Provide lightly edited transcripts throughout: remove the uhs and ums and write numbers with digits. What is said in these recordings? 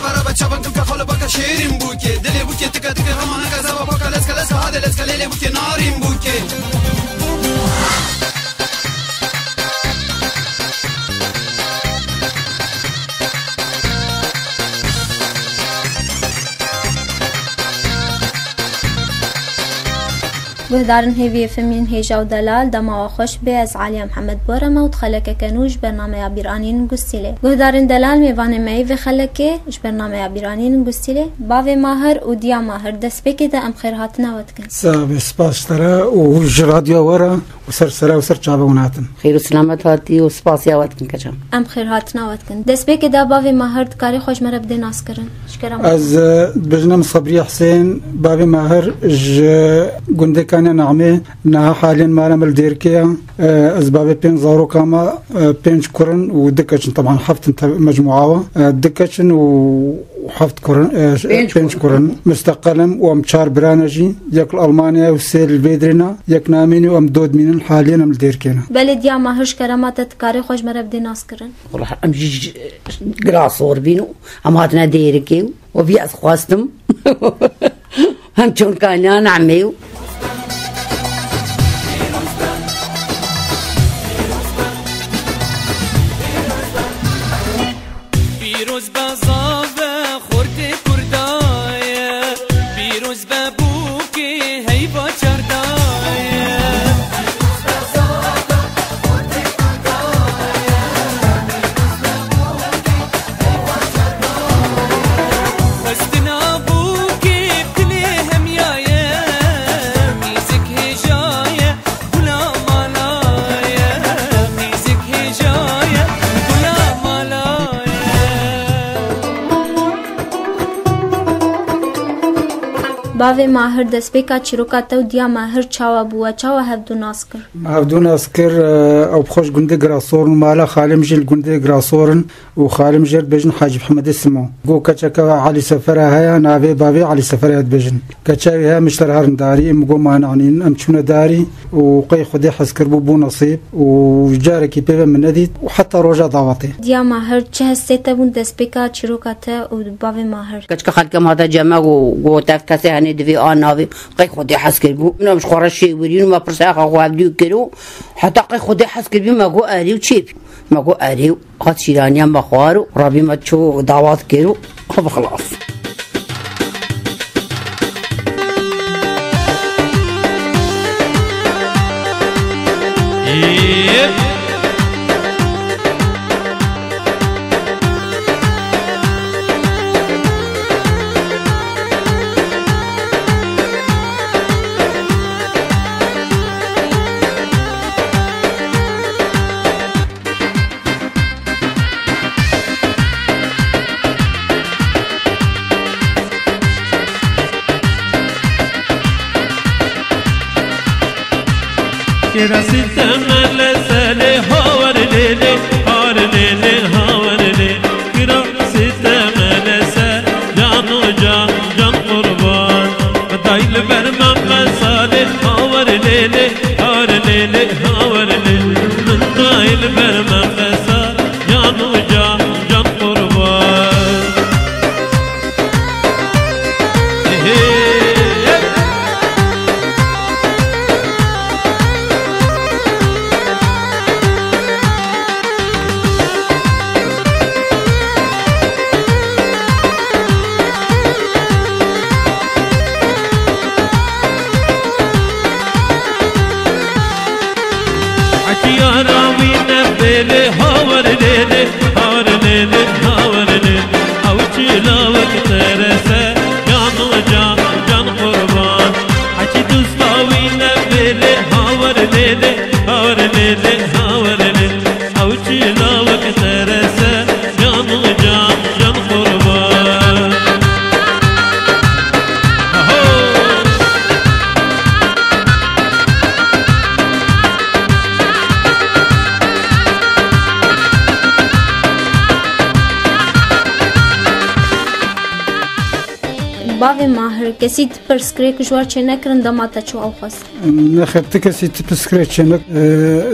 برا بچابن کم که خاله باکا شیرین بوکه دلی بوکه تکا تکا همانه که زبا باکا لسکا لسکا هاده لسکا لیلی بوکه نارین بوکه گهدارن هیوی فمین هیجا و دلال دما خوش به از علی محمد بورما و خلک کنوش برنامه بیرانین گستیله گهدارن دلال میوان می و خلک برنامه بیرانین گستیله باو ماهر و دیا ماهر دست بکی ده ام خیر هات نوت کن ساب سپاس ترى وجراديو ورا وسر سرا وسر چابوناتن خير وسلامت هاتی و سپاس یاوت کن کجام ام خیر هات نوت کن دست بکی ده باو ماهر کاری خوش مرا بده ناس کرن شکرم از بجنم صبري حسين باب ماهر گنده كان نعمه انها حاليا ما نعمل ديركيا اسباب بين زارو كاما بين كورن ودكشن طبعا حفت مجموعه دكشن وحفت كورن بين كورن مستقلم ومشار برانجي ياك المانيا وسيل البيدرنا ياك ناميني ومدود من حاليا نعمل ديركينا بلد يا ماهرش كرامات کاری خوش مرا بده ناس کرن والله ام جي قراصور بينو ام هاتنا ديركي وبيأس خواستم هم چون كان نعميو باوی ماهر دست بکا چیروکاته و دیا ماهر چاوا بوا چاوا هفدو ناسکر هفدو ناسکر او بخوش گنده گراسورن مالا خالم جل گنده گراسورن و خالم جل بجن حاج محمد اسمو گو کچکا علی سفره هیا ناوی باوی علی سفره بجن کچاوی ها مشتر هرن داری مگو مانعنین امچون داری و قی خودی حسکر بو نصیب و جارکی پیو من ندید و حتی روجا دعوتی دیا ماهر چه هسته بون دست بکا چیروکاته و باوی ماهر کچکا خلکم هاتا جمع و تف کسی هنی دوی آناوی قی خودی حسکر بو منو مش خورشی ورین ما پرساخ خواب دیو کرو حتی قی خودی حسکر بی مگو آریو چیپ مگو آریو خد شیرانی هم بخوارو رابی ما چو دعوات کرو خب خلاص رسی تمل سله هاور لیلی هار لیلی هاور لیلی رسی تمل سل جان و جان جان قربان دایل برمم مساله هاور لیلی هار لیلی هاور لیلی من دایل برمم مساله جان و جان جان قربان باوی ماهر کسی پرسکری کجوار چه نکرن دماتا چو او خواست نخب تكسي تبسكريت شنك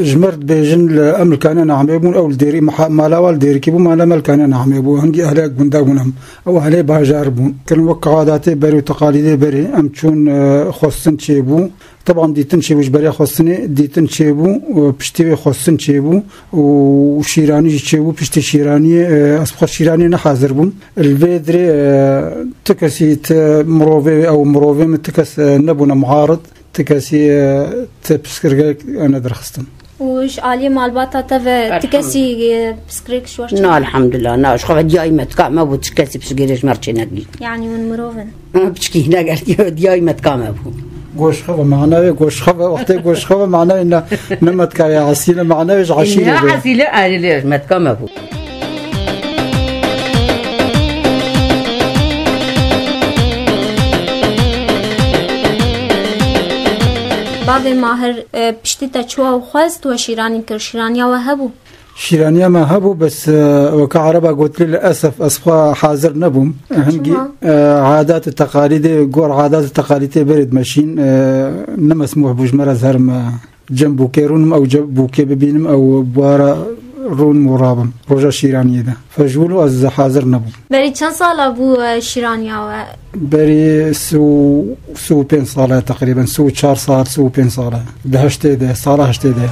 جمرت بيجن لأمل كان نعميبون أو الديري مالاوال ديري كيبو مالا مال كان نعميبو هنجي أهلاك بنداونهم أو أهلي باجاربون كان وقع عاداتي بري وتقاليدي بري أم تشون خصن تشيبو طبعا ديتن شيبو جبريا خصني ديتن شيبو بشتي خصن شيبو وشيراني شيبو بشتي شيراني أسبخ شيراني نحاضر بون الفيدري تكسي مروفي أو مروفي متكس نبونا معارض تكسي تبسكر أنا درخستن وش عالية مالباتا تفا تكسي بسكريك شوار نا الحمد لله نا شخوف دياي متكا ما بو تكسي بسكريش مرشناكي يعني من مروفن بشكي هنا قال دياي متكا ما بو گوش خواه معناه گوش خواه وقتی گوش خواه معناه إن نمت كاي عسيلة معناه عشيلة لا عسيلة ليش متكا ما بو باوی ماهر پشتی تا چو او خواست و شیرانی کر شیرانی و هبو شيرانيا ما هبو بس وكعربة قلت لي للأسف أصفى حاضر نبوم هنجي عادات التقاليد قور عادات التقاليد برد ماشين نمسموح بوجمرة زهرم جنبو كيرونم أو جنبو كيببينم أو بوارا رون مرابم روجا شيرانية ده فجولو از حاضر نبوم بری چند سال ابو شیرانی و بري سو 5 صالة تقريبا سو 4 صال سو 5 صالة ده هشتي ده صالة هشتي ده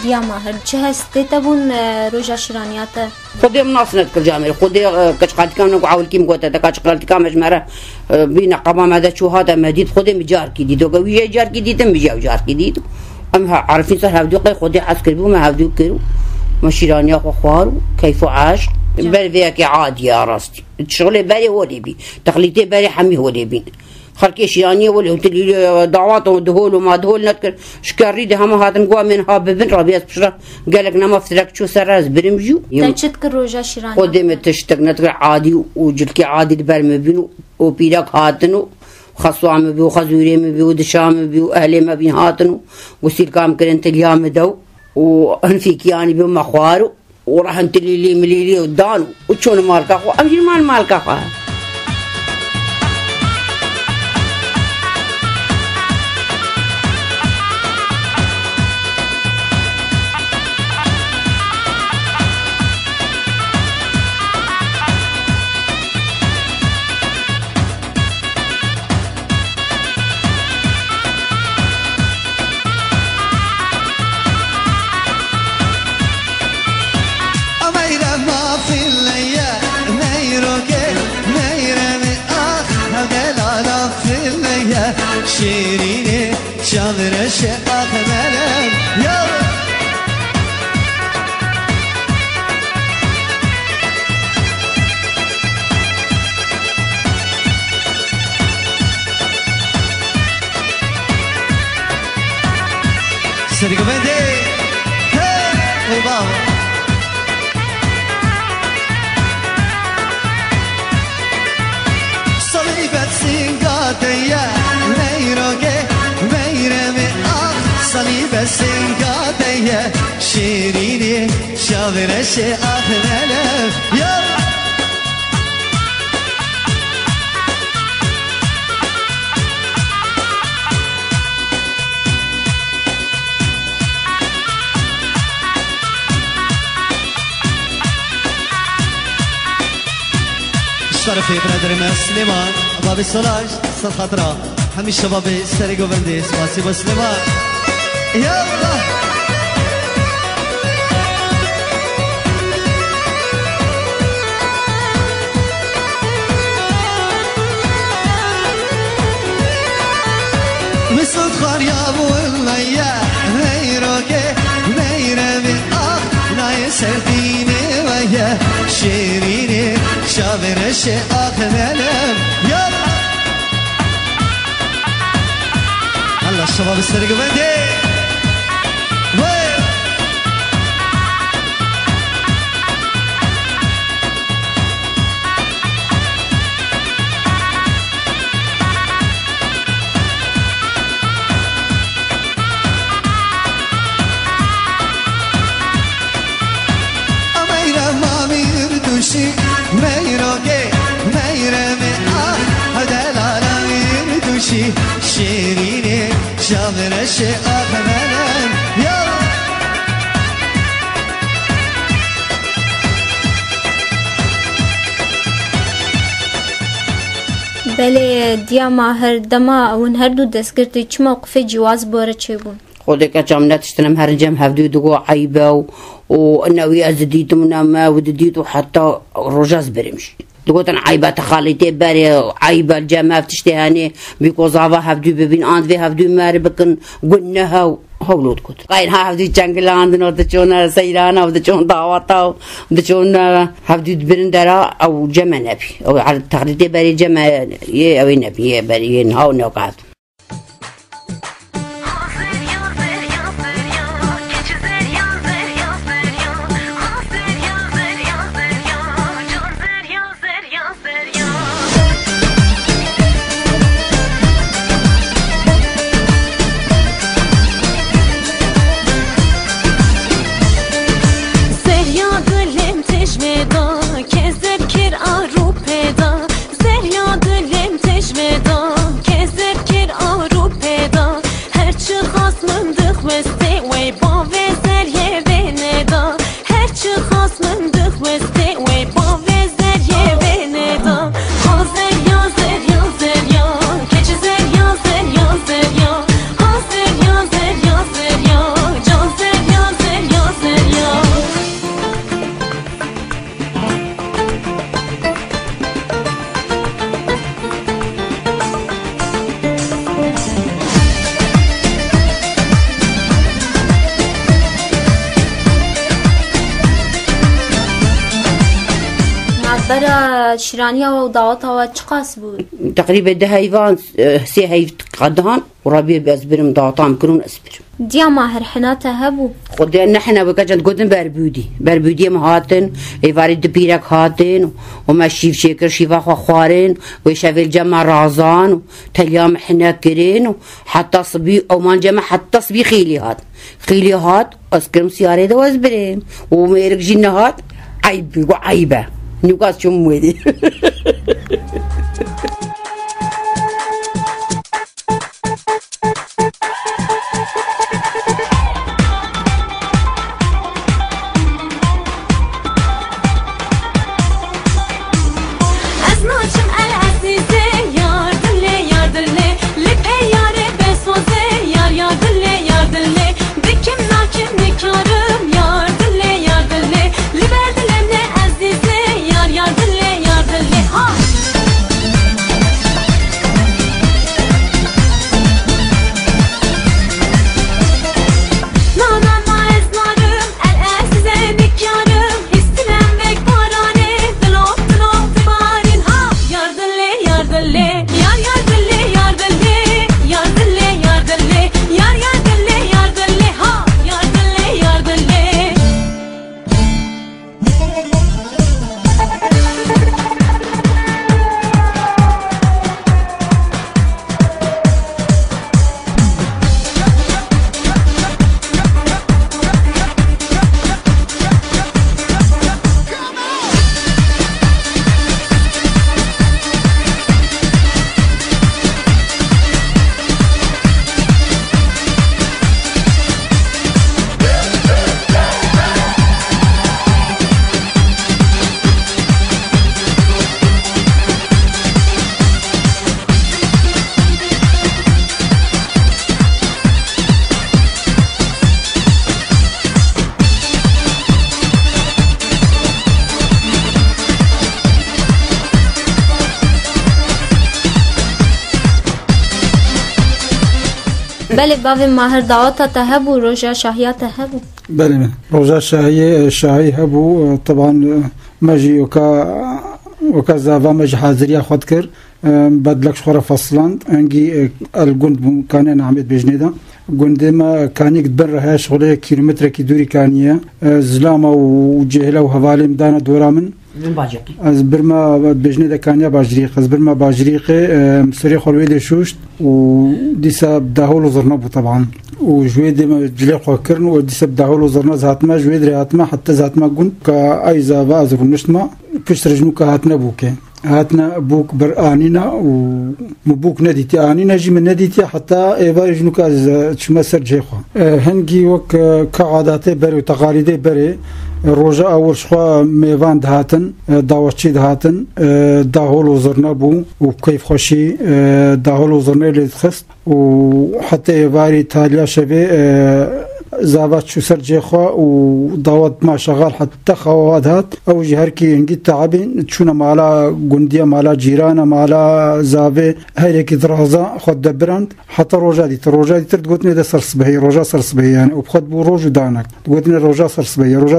دیا ماهر چه هستی تبون روجا شیرانیات خودي مناصنة كل جامعة خودي كشقالت كام نقول عاول كيم قوتها كشقالت كام مجمرة بين قبام هذا شو هذا مديد خودي مجار كديد وقوي جار كديد مجاو جار كديد أم عارفين صار هودو قي خودي حسكر بو ما هودو كرو مشيرانيا خوارو كيف عاش برفيك عادي يا راستي الشغل بالي هو اللي بي تقليدي بالي حمي هو اللي بي خلقي شيانية ولا هتلي دعوات ودهول وما دهول نذكر شكاري ده هم هذا نقوا من هاببن ربيع بشرة قالك نما فترك شو سراز برمجو تشتكر روجا شيرانية قدام تشتك نذكر عادي وجلك عادي البرم بينو وبيلك هاتنو خصوا عم بيو خزوري بيو دشام بيو أهلي ما بين هاتنو وسير كام كرنت اليوم دو وانفيك يعني بيو مخوارو وراح انت اللي مليلي ودانو وشون مالك أخو أمجي مالك أخو شيريني شاطر الشقاق ملام يلا ناو صليبت سنقاتيا ميروكي ميرمي صليبت سنقاتيا شيريني شاورشي أخنالف يلا شرفي برادر مسلمان بابي سولاج صد خطرة همي شبابي سري قوبندي سماسي مسلمان يلا مسود خار يا ابو الليا ميروكي ميرمي ناي سرديني ويا شيريني شاورش أخنالم يلا الله الشباب السرق بندي وين أميرة مامي يردوشي ميروكي ميرمي هدلالا يردوشي شيريني شاورشي أخنالم يلا بله دیا ماهر دما اون هر دو دستگرتی چه موقف جواز باره چه بون؟ خودك كم نتشتنم هرجم هفدو دقو عيبة وأنه أزديت منما ودديت وحتى رجاز برمشي دقوتن عيبة تخاليتي باري عيبة الجامعة تشتهاني بيكو زعبا هفدو ببين آند في هفدو ماري بكن قلناها هولود كنت قاين هفدو جنگل عندنا ودچون سيرانا ودچون دعواتا ودچون هفدو دبرن دارا أو جمع نبي أو على تخاليتي باري جمع يه أو نبي يه باري نهاو نوقعت برا شرانيا ودعوتها واتشقاس بود تقريبا ده هيفان سي هيف قدهان وربي بأسبرم دعوتهم كرون أسبرم ديا ماهر حناتا هبو خدي نحن وكجد قدن بربودي مهاتن إيفاري دبيرك هاتن وما شيف شكر شيفا خوارين ويشافي الجمع رازان تليام حنا كرين حتى صبي أو ما جمع حتى صبي خيلي هات أسكرم سيارة ده وأسبرم وميرك جنهات عيبة نقاس شو مويدي بله باوی ماهر دعوتا تهبو روژا شاهیا تهبو بله روژا شاهی هبو طبعا مجي وكا زافا مجي حاضرية خود كر بدلك شخورة فصلاند انجي الجند كان نعمد بجنيدا جند ما كان يقدر هاي شغله كيلومتر كي دوري كانية زلامة وجهلة وهوالي مدانا دورا من از برما بجنيدا كانية باجريق از برما باجريق مسري خلويدي شوشت وديسا بداهول وزرنبو طبعا وجويدي ما جليق وكرن وديسا بداهول وزرنا زهاتما جويدري هاتما حتى زهاتما جند كأي زافا ازرو نشتما كش رجنوك هاتنا بوكي هاتنا بوك بر آنينا ومبوك نديتي آنينا جي من نديتي حتى إيبا جنوك از شما سر جيخوا هنجي وك كعاداتي بري وتقاليدي بري روجا أول شخوا ميوان دهاتن داوشي دهاتن داهول وزرنا بو وكيف خوشي داهول وزرنا اللي تخست وحتى إيباري تاليا شبه زابات شو سر جيخوا وداوت ما شغال حتى خواد هات او جهركي انجي تعبين تشونا مالا جنديه مالا جيران مالا زافي هيك درازا خد دبرند حتى روجا دي تقولني ده سرسبهي روجا سرسبهي يعني وبخد بو روج دانك تقولني روجا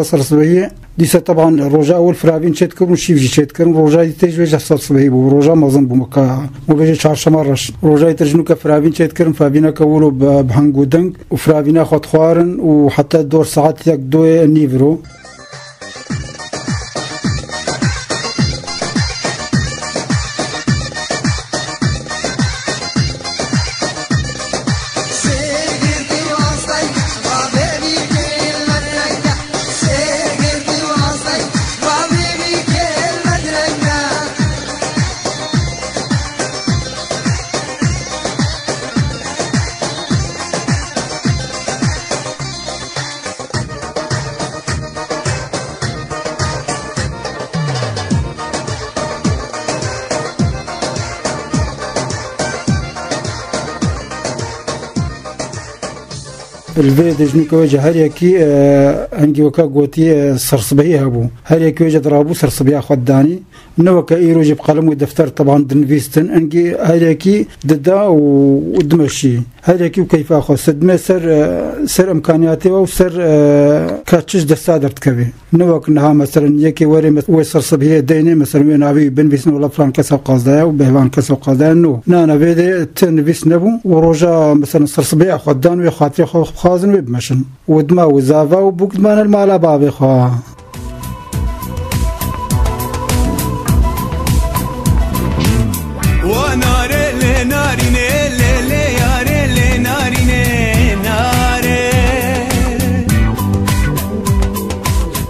سرسبهي ديسا طبعا روجا اول فرابين شتكم شيفجي شتكم روجا دي تيجي سرسبهي بو روجا مازن بو مكا مو بيجي شارشمرش روجا ترجنو كفرابين شتكم فابينا كولو بهنغودنك وفرابينا خد خوارن وحتى دور ساعات يقدو نيفرو الفيد جنوك وجه هريكي انجي وكا قوتي سرسبيه هبو هريكي وجه درابو سرسبيه خداني نوكا ايرو جيب قلم ودفتر طبعا دنفيستن انجي هريكي ددا ودمشي هريكي وكيف اخذ سدمه سر امكانياتي او سر كاتشش دسادر تكبي نوك انها مثلا يكي وري سرسبيه ديني مثلا نابي بنفيسن ولا فلان كسو قصدا وبهوان كسو قصدا نو انا فيدي تنفيس نبو وروجا مثلا سرسبيه خدان وخاطري خازن وبمشن ودما وزافا وبوك دمان المالا بابي خوا وناري لي ناري لي ياري لي ناري ناري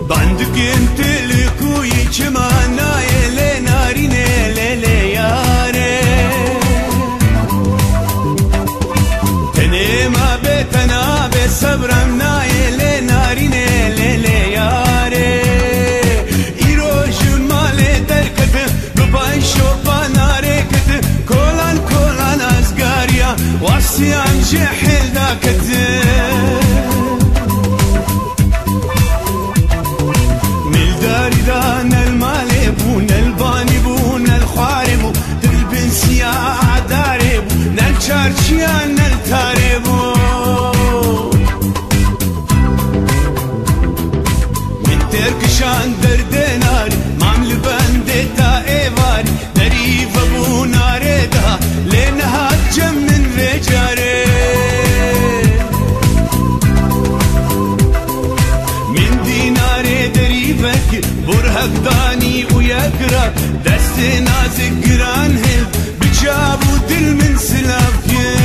بندك انت لكوي چمانا لي ناري لي ياري تنما بتنا بصبرم نايل نارين ليلي ياري يروج مال دركت بباي شوبا ناركت كولان ازغاريا واسيان جحل داكت ملداري دان المالي بون الباني بون الخواربو دلبنسيا داربو نالشارشيا نالتاربو تركشان دردنار مامل بنده تا ایوار دریف ابو ناره دا لنها جم من رجاره من دیناره دریفك برهق دانی ويقرأ دست نازك گران هل بجابو دل من سلافيه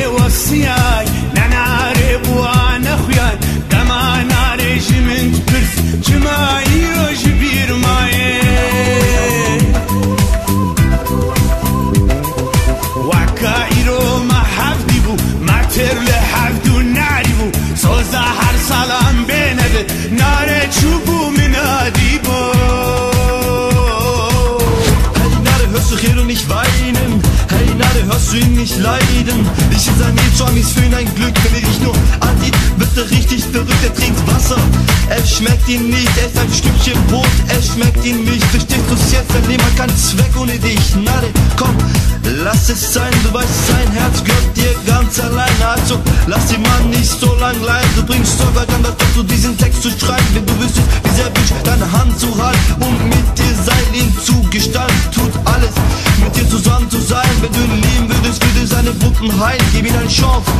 وصياي نعرف وانا خويا دما نارج من برس جماي وجبير ماي وكايرو ما حفديبو ما تر لحفدو نعرفو صوزا هر سلام بينه نار تشوفو من اديبو هاي نار hörst du hier und nicht weinen hey Nare hörst du ihn nicht leiden. Ich insaniert Schwammis für ein Glück, wenn er dich nur ansieht, wird er richtig verrückt, er trinkt Wasser. Es schmeckt ihn nicht, er ist ein Stückchen Brot, es schmeckt ihn nicht. Verstehst du's jetzt, dein Leben hat keinen Zweck ohne dich. Nade, komm, lass es sein, du weißt, sein Herz gehört dir ganz alleine. Also lass den Mann nicht so lang leiden, du bringst sogar dann dazu, diesen Text zu schreiben. Wenn du wüsstest, wie sehr wünscht, deine Hand zu halten und mit dir sein Leben zu gestalten. Tut alles, mit dir zusammen zu sein. Wenn du ihn lieben würdest, würde seine Wunden heilen. Gib ihm eine Chance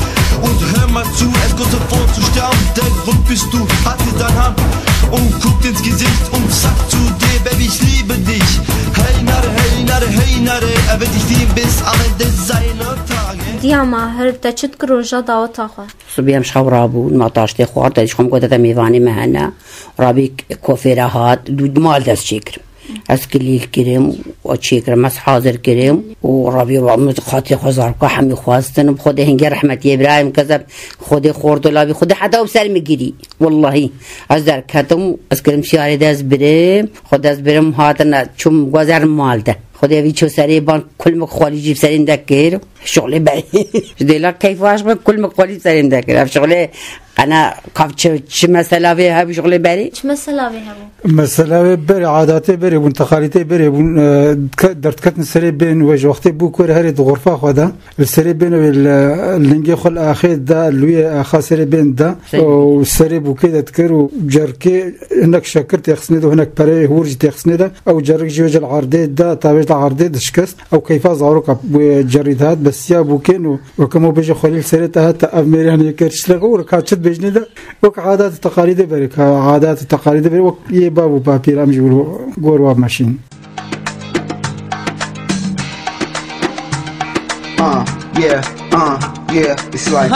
und hör mal zu, er ist kurz davor zu sterben. Der Grund bist du, hat dir deine Hand und guckt ins Gesicht und sagt zu dir, Baby, ich liebe dich. Hey Nare, hey Nare, hey Nare, er wird dich lieben bis am Ende seiner Tage. دیاما هرب تا چت کروجا داوتا خو صبي مش خورابو ما طاشتي خوارت ايش خم قدرت ميواني مهنا رابي كوفيرا هات دود مال دست شكر اسكلي الكريم وشكر مس حاضر كريم ورابي وعمد خاطي خزار قحمي خواستن بخده هنجي رحمة ابراهيم كذب خده خورد لابي خده حتى وبسر مجري والله ازدر كتم اسكرم شاري داز بريم خد داز بريم هاتنا شوم غزر مال ده خدا ویچو سری بان کل مخالی جیب سرین دکر شغله بری دیلا کیف واش با کل مخالی سرین دکر شغله أنا كافش شو مسألة فيها بشغل بري؟ شو مسألة فيها بو؟ مسألة بري عاداتي بري وانتقالاتي بري درت كتن سري بين وجه وقتي بو كور هري غرفة خدا السري بين اللي خل أخي دا اللي خاسري بين دا والسري بو كده تكر وجركي هناك شكرت يخسني هناك بري هورج تخسني دا أو جرك جوج العرضي دا تابع العرضي دشكست أو كيف زاروك جريدات بس يا بو كين وكم بيجي خليل سري تهت أميريان يكرش لغور كاتشت بيجني ده وك عادات التقاليد بريك عادات التقاليد بريك وك يبابو بابير أمجي قوروا ماشين it's like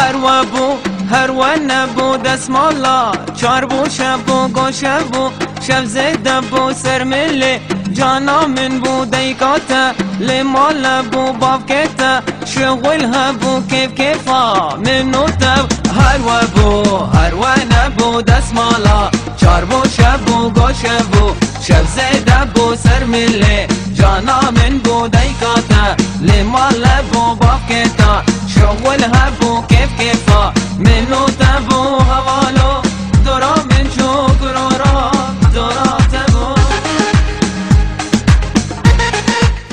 هر نبو دسم الله چاربو شبو گوشبو شب زدبو سرمله جانا من بو دیکاتا لمال بو بابکتا شغل هبو کیف کیفا منو تب هر نبو دسم الله چاربو شبو گوشبو شب زدبو سرمله جانا من بو دیکاتا لمال بو بابکتا شغل هبو کیف کیفا منو تبو حوالو دورا من شکرارا دورا تبو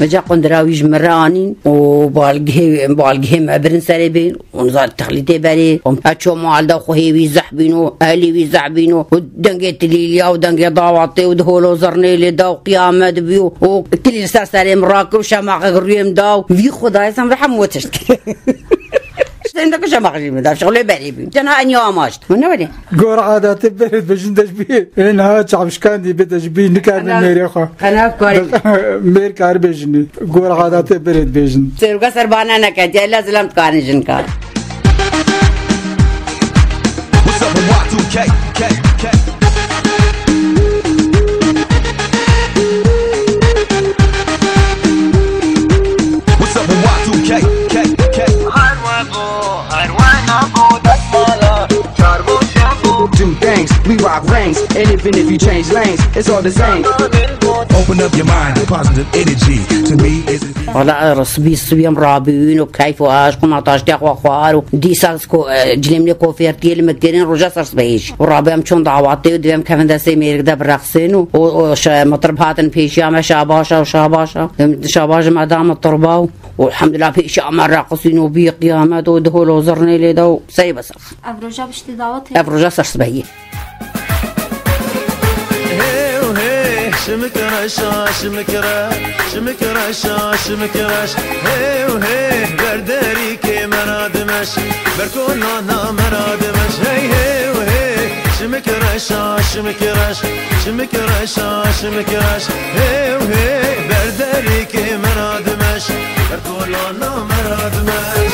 مجا قندراويج مرانين وبالجه مبرن سربين ونزار التخليتي بري ومحاتشو معالدا وخوهيوي زحبينو أهليوي زحبينو ودنجت ليليا ودنجت ضاوطي ودهولو زرنيلي دا وقيامة دبيو وكل سرساري مراكب وشماغ غريم دا وفي خداي سمرحة موتشت عندك شو ماخذ من شغله بريبي أنا أني أماشت من وين قور عادات برد بجندش بيه إنها شعبش كان دي بدش بيه نكان ميري خا أنا كوري مير كار بجني قور عادات برد بجن سيرك سربانا نكاد يلا زلمت كارن جنكار What's up with Y2K What's up with Y2K do things, we rock rings, and even if you change lanes, it's all the same. Open up your mind to positive energy. To me, it's والله رصبي مرابين وكيف واش كنا طاشتي اخو خوار دي ساسكو جلمني كوفيرتي المكرين رجع صرصبيش ورابهم شون دعواتي وديم كفن دسي ميرك ده برقصين وش مطرب هاتن بيشا ما شاباشا مدام الطرباو والحمد لله بيشا ما راقصين وبي قيامات ودهول وزرني لي دو سي بس افروجا بشتي دعوتي افروجا صرصبي شمكراش هي وهي برداري كي مرادمش بركونا مرادمش هي وهي شمكراش هي وهي برداري كي مرادمش بركونا مرادمش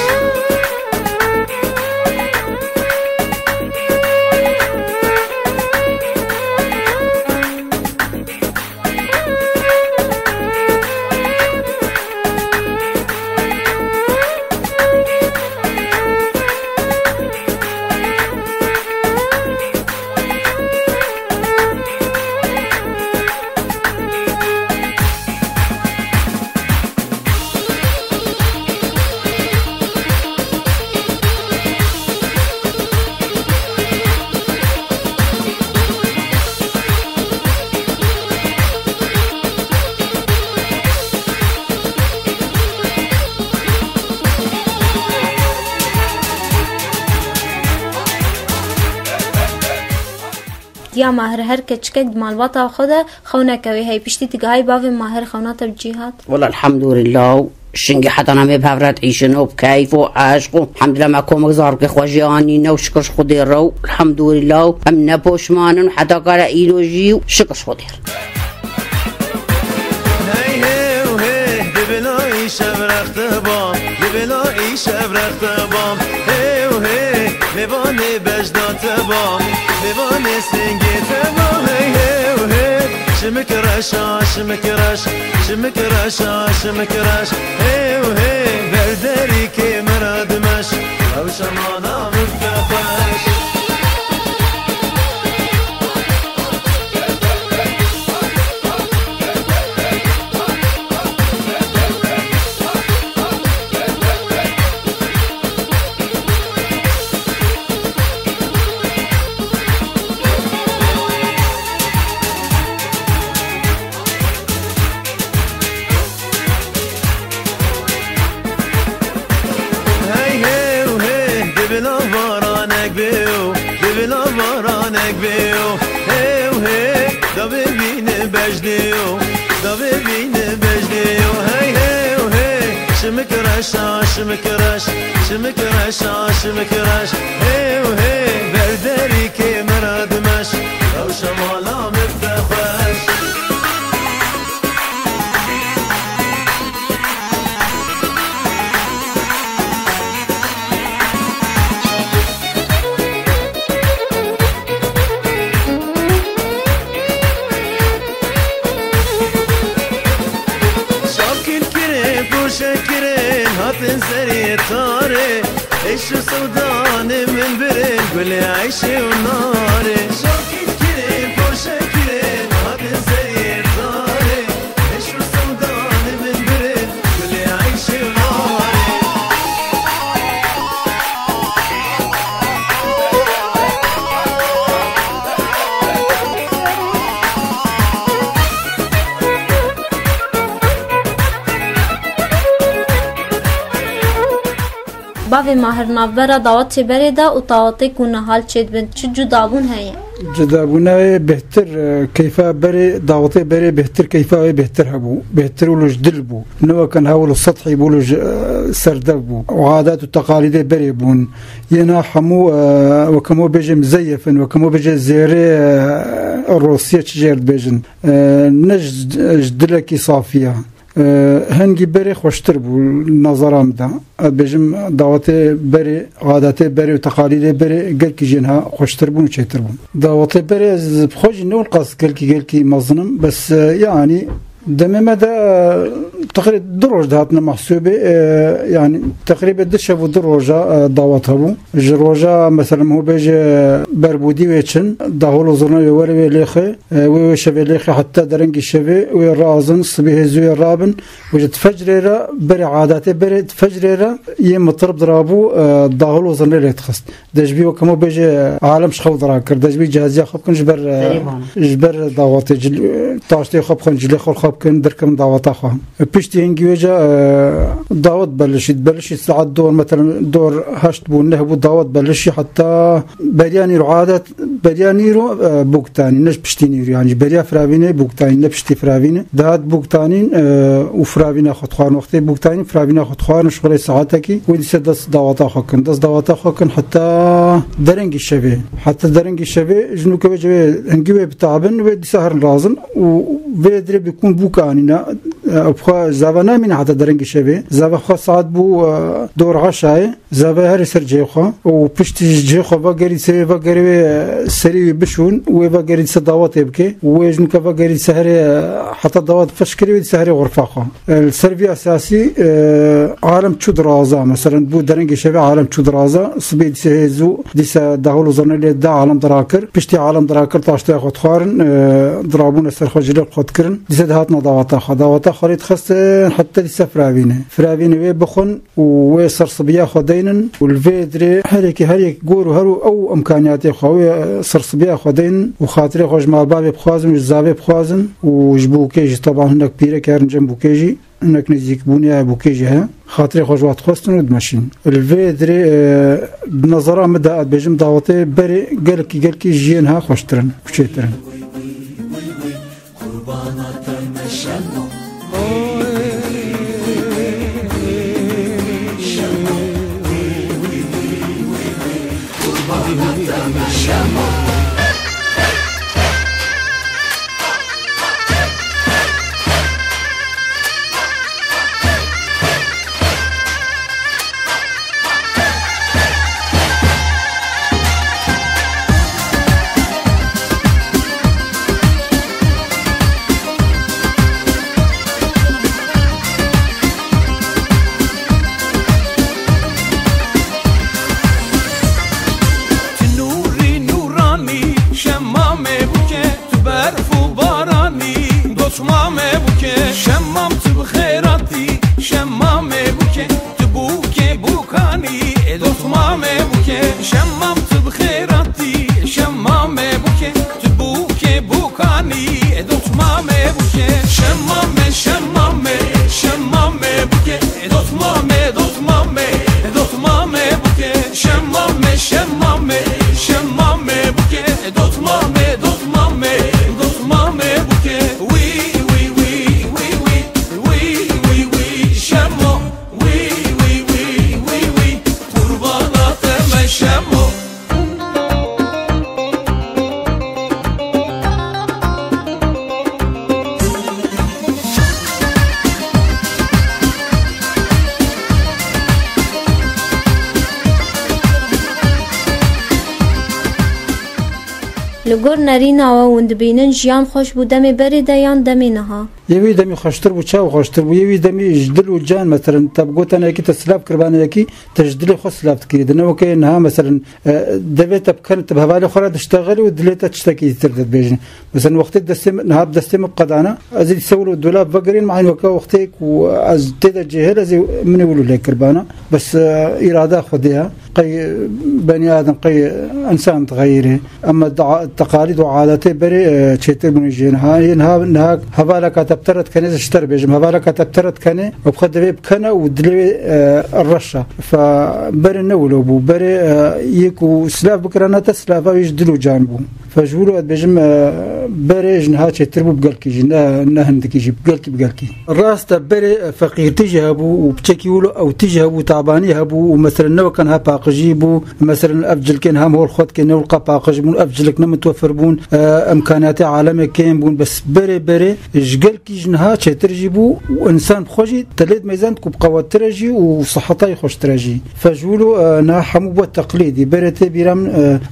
دیا ماهر هر کچکک مالواتا خدا خونا کوي هي پشتی تگاهی باوی ماهر خونات بجهات والله الحمد لله شنگی حتی نمی بهورت عیشن و بکیف و عشق و الحمد لله ما کمک زار که خوشیانی نو شکرش خودی رو الحمد لله ام نپوشمانن حتی کار ایلوژی و شکرش خودی شبرخت بام لبلایی شبرخت بام هی و هی میوانه بجدات بام میوانه سنگیت بام هی و هی شمکرش شمکرش شمکرش شمکرش هی و هی برداری که مرادمش او شمانا مفتخش شمکرش شمکرش شمکرش هی و هی برداری که مرادمش او شمالا مفتخش هاتن سري طاري ايش سودان من برين قولي عيشي وناري شوكي كريم بوشة كريم هاتن سري طاري ايش سودان من برين قولي عيشي وناري باوی ماهر نافبرا دعوت چه بره دا و طاوته کنه حال چید بند چه جدابون هایی؟ جدابونه بهتر كيفا بري دعوتي بري بهتر كيفا بهتر هبو بهتر ولوج دلبو نو كان هاولو السطحي بولوج سردبو وعادات وتقاليد بري بون يناحمو وكمو بيجي مزيفن وكمو بيجي زيري الروسية تجيرد بيجن نجد دلكي صافية هنگی بری خوشتر بو نظرم دا بجم دعوت بری عادت بری و تقالید بری گل کی جنها خوشتر بو چیتر بو دعوت بری از خوش نول قاس گل کی مظنم بس يعني دمما دا تقريبا دروج دهاتنا محسوبة يعني تقريبا دشفوا دروجة دعوتها بو جروجة مثلا هو بيجي بربودي ويتشن دهولو زرنا ويوري ليخي ويشفي ليخي حتى درنجي شفي ويرازن صبيه زوي الرابن وجد فجريرا بري عاداتي بري فجريرا يم طرب درابو دهولو زرنا ليتخست دجبي وكمو بيجي عالم شخو دراكر دجبي جهازيا خبكن جبر دعوتي تاشتي خبكن جلي خبكن دركم دعوتها خهم بيشتي هنجي وجا دعوت بلشت ساعات دور مثلا دور هشت بو نهبو دعوت بلشي حتى برياني عادات برياني بوكتاني نش بشتيني يعني بريا فرافيني بوكتاني نبشتي فرافيني دهات بوكتانين وفرافينا خطخان وقتي بوكتاني فرافينا خطخان شغل ساعاتكي ودي سدس دعوتها خكن دس دعوتها خكن حتى درنجي الشبي جنو كوجا هنجي بتعبن ودي سهر لازم وبيدري بيكون بوكانينا أبخا زاونا من حتى درنج شبه زاوا خا ساعات بو دور عشاء زاوا هر سر جيخا وبشتي جيخا وغيري سري وغيري سري بشون وغيري صداوات يبكي وجن كفا غيري سهر حتى داوات فشكري سهري غرفاخا السرفي اساسي عالم تشود رازا مثلا بو درنج شبه عالم تشود رازا صبي سهزو ديسا داولو زرنا دا عالم دراكر بشتي عالم دراكر تاشتي خد خارن ضربون سر خجل خد كرن ديسا دهاتنا دعوتا خريط خس حتى لسه فرافيني بخن ويصر صبيا خدينن والفيدري هريك جورو هرو او امكانياتي خوي صر صبيا خدين وخاطري خوش مع بابي بخوازن والزابي بخوازن وجبوكيجي طبعا هناك بيرة كارن جنبوكيجي انك نزيك بونيا بوكيجها خاطري خوجوات خوستن ودمشين الفي دري بنظره مدى بجم دعوتي بري قالكي جينها خوشترن وشيترن لگور نرینا و وند بینن جیان خوش بودم بری دیان دمینها یوی دمی خوشتر بود چاو خوشتر بود یوی دمی جدل و جان مثلا تبغوت أنا يكي تسلاب كربانة يكي تجدلي خو سلاب تكيد إنه كأنها مثلا دبيت بكن تبهالي خرا تشتغل ودليت تشتكي تردد بيجن مثلا وقت الدستم نهار دستم بقدانا أزيد يسولوا الدولاب بقرين معين وقتك وأز تدا جهل أزي من يقولوا لك كربانة بس إرادة خديها قي بني آدم قي إنسان تغيره أما التقاليد وعاداته بري تشتر من الجنها إنها هبالك تبترت كنيز اشتر بيجم هبالك تبترت كني وبخد بكنا ودلي الرشة فبري نولو بو بري يكو سلاف بكرنا تسلاف يجدلو جانبو فجولو بيجم بري جنها تشتر بو بقلكي جنها نهندكي جي بقلكي الراس تبري فقير تجهبو وبتشكيولو أو تجهبو تعباني هبو ومثلا نو كان هبا قجيبو مثلا أفجل كان هم هو الخط كان نلقى باقجبون أفجلك نمتوفر بون إمكانات عالمي كين بون بس بري جقلكي جنها ترجيبو وإنسان بخوجي تلد ميزان تكو بقوات ترجي وصحتاي خوش ترجي فجولو نا حمو التقليدي بريتي بيرام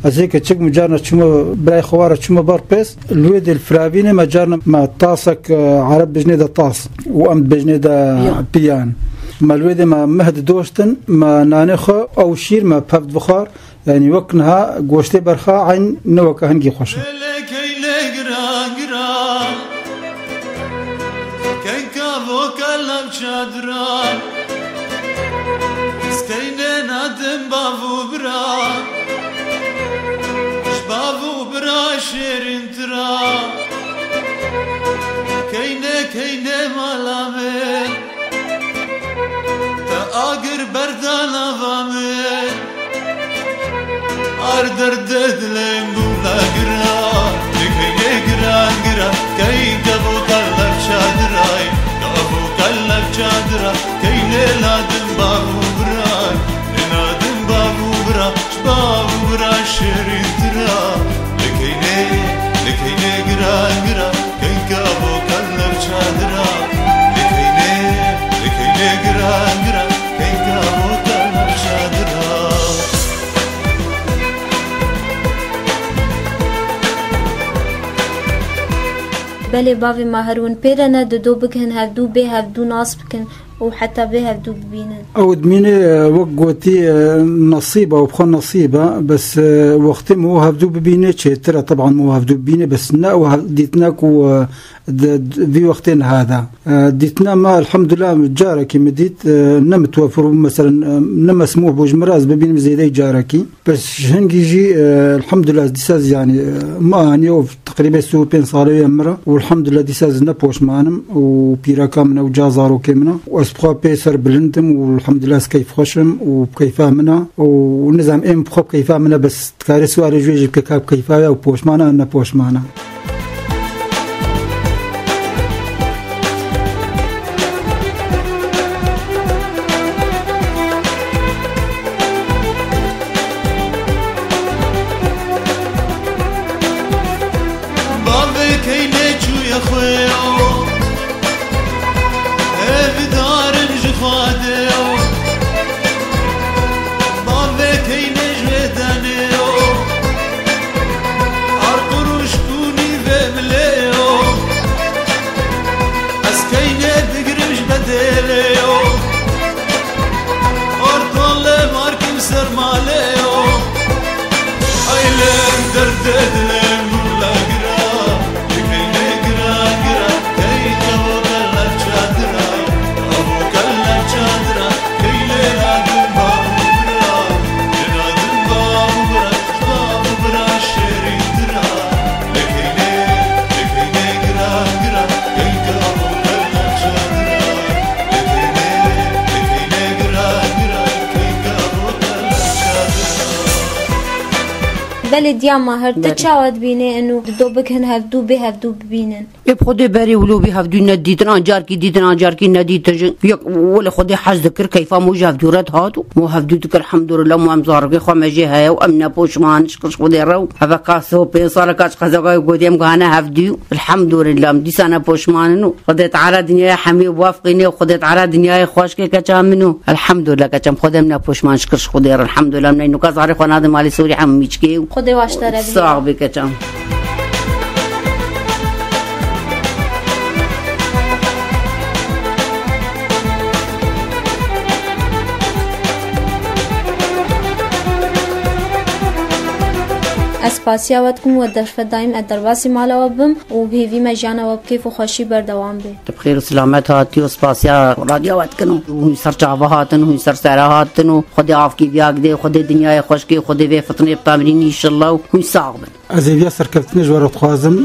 أزيك تشك مجارنا تشوما براي خوارة تشوما باربيس الويد الفرابيني مجارنا ما طاسك عرب بجنيدة طاس وأمد بجنيدة بيان ما الويد ما مهد دوشتن ما نانخو أو شير ما بفد بخار يعني وقنها قوشتي برخا عين نوكا هنجي خوشة آگر بردان آوامه آردر ددلم بولا گرا نکه گرا گرا کی کبو کلب چادرای کبو کلب چادرا کی نادم بابو برا نادم بابو برا بابو برا شیرین ترا نکه گرا گرا کی کبو کلب چادرا نکه گرا گرا بله باوی ماهرون پیرنه دو بکن هفدو به هفدو ناس بکن وحتى بها بدو ببينن او دميني وقوتي نصيبه وبخون نصيبه بس وقت مو هفدو ببيني ترى طبعا مو هفدو ببيني بس نا ديتناك في وقتين هذا ديتنا ما الحمد لله جاركي مديت نمتوفر مثلا نما سموح بوج مراز ببين زيدي جاركي بس هنجي الحمد لله ديساز يعني ما اني تقريبا سو بين صاليه مره والحمد لله ديساز نبوش مانم وبيراكا من وجازارو كمنا واسبخوا بيسر بلندم والحمد لله كيف خوشم وكيف منا ونظام ام بخو كيف منا بس تكاري سوار جوجي بكاب كيف وبوش مانا نبوش مانا بلديا ماهر تشاود بيني انه دوبك هن هفدو بهفدو ببينن خدي بري ولو بهفدو نديتنا جاركي نديت ولا خدي حاج ذكر كيف مو هفدو رد هاتو مو هفدو ذكر الحمد لله مو امزارقي خو مجي هيا وامنا بوش ما نشكرش خدي رو هذا كاسو بين صاركاش قزاقاي قديم انا هفدو الحمد لله مدي سنه بوش مانو خديت على دنيا حمي وافقيني وخديت على دنيا خوش كچام منو الحمد لله كچام خدمنا بوش ما نشكرش خدي الحمد لله من انه كزاري خنا مالي سوري حميچكي خدي واشترى صعب كچام اسپاسیا ودكم ودرف دايم الدرباسي مالا وبم وبهيفي مجانا وبكيف وخشي بردوام به بخير وسلامت هاتي وسپاسیا راديو ودكنو ويسر چاوا هاتن ويسر سرا هاتن خدي عافكي بياك دي خدي دنيا خوشكي خدي في فطني بطامرين ان شاء الله ويساغب ازيفيا سركبتني جوار خوازم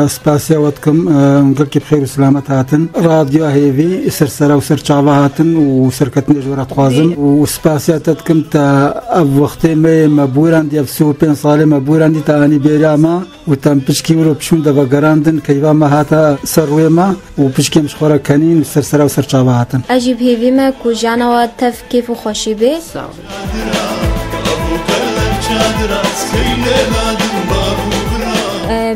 سپاسیا ودكم نقلك بخير وسلامت هاتن راديو هيفي سرسرا وسر چاوا هاتن وسركتني جوار خوازم وسپاسیا تدكم تا اب وقتي مبوران دي افسو بين صالح مبوران دي تاني بيراما وتم بشكي ولو بشون دبا غراندن كيفا ما هاتا سرويما وبشكي مشخورا كانين سرسرا وسر چاوا هاتن اجيب هيفي ما كوجانا وتف كيف وخشي به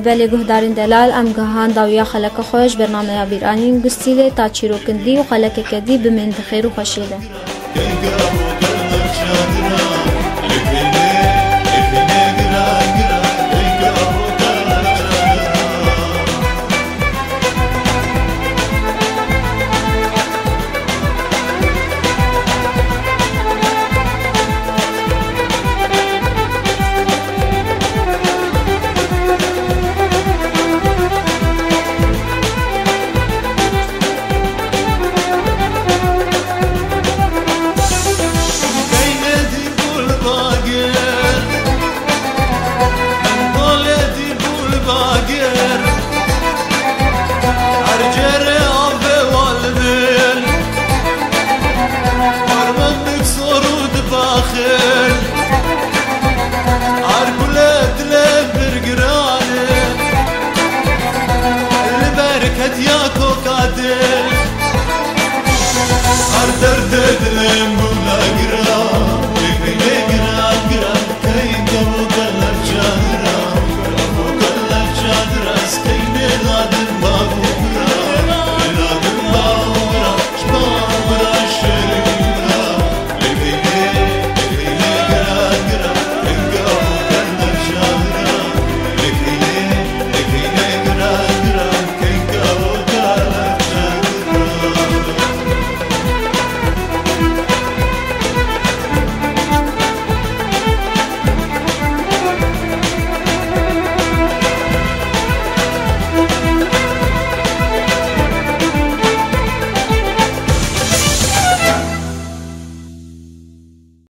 بله گهدارین دلال ام گهان داویا خلق خوش برنامه بیرانین گستیله تا چیروکندی و خلق کدی بمند خیر و خوشیده